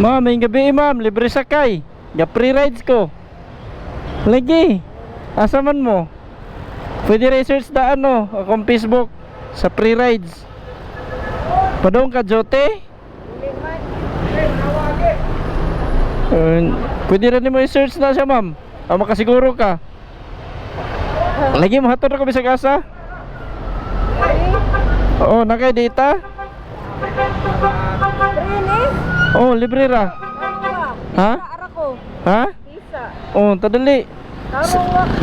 Ma'am, may gabi ma'am, libre sakay. Ya free rides ko. Lagi. Asa man mo? Pwede research na ano, akong Facebook sa free rides. Padong ka Jote? Pwede rin mo i-search na siya ma'am. Makasiguro ka. Lagi mo hatod ako bisag asa? Oo, nakay data? Oh, libre ra. Ha? Ha? Oh, tadali.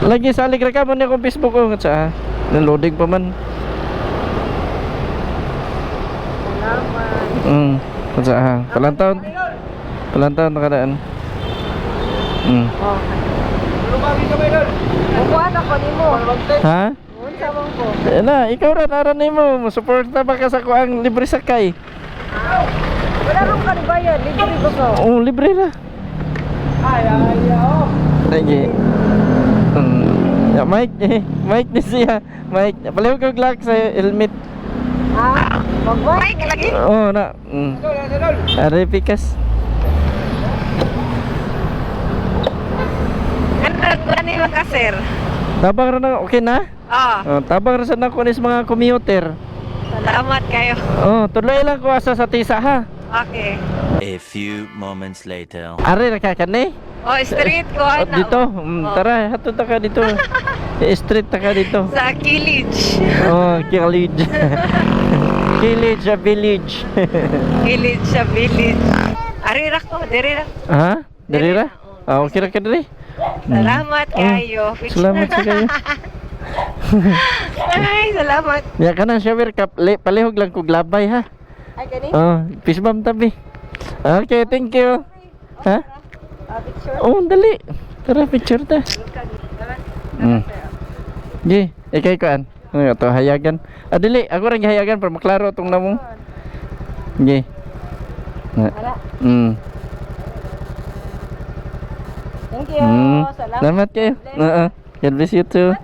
Lagi sa alig ka man akong Facebook ko sa loading pa man. Sa palantaw. Palantaw nakadaan. Bukuan ako nimo. Ha? Unsa man ko? Na, ikaw ra aran nimo, mo support na ba ka sa kuang libre sakay? Wala rong kanibayan, libre ko ko. Oh, libre ra. Lagi. Ya, Mike ni siya. Mike, palihog ko glass sa helmet. Ha? Mag-bike lagi? Oh, na. Are pikas. Ano yung ka, sir? Tabang ra na, okay na? Oh, Tabang ra sa na kunis mga commuter. salamat kayo. Oh, tuloy lang ko asa sa tisa ha. Okay. A few moments later. Are nakakani? Oh, street ko Oh, ano? dito. Tara, hatod ta ka dito. Street ta ka dito. Sa Kilij. Oh, Kilij. Kilij sa village. Kilij sa village. Arira ko, dirira. Ha? Diri ra? Ah, okay ra ka diri. Salamat kayo. Salamat sa kayo. Ay, salamat. Ya ka na shower ka. Palihog lang ko glabay ha. Ay, gani? Oh, peace bomb tabi. Okay, thank you. Ha? Picture. Oh, dali. Tara, picture ta. Gi, ikay ko an. Ano to hayagan. Ah, dili, ako rin hayagan para maklaro tong namong. Gi. Ara. Thank you. Salamat kayo. God bless you too.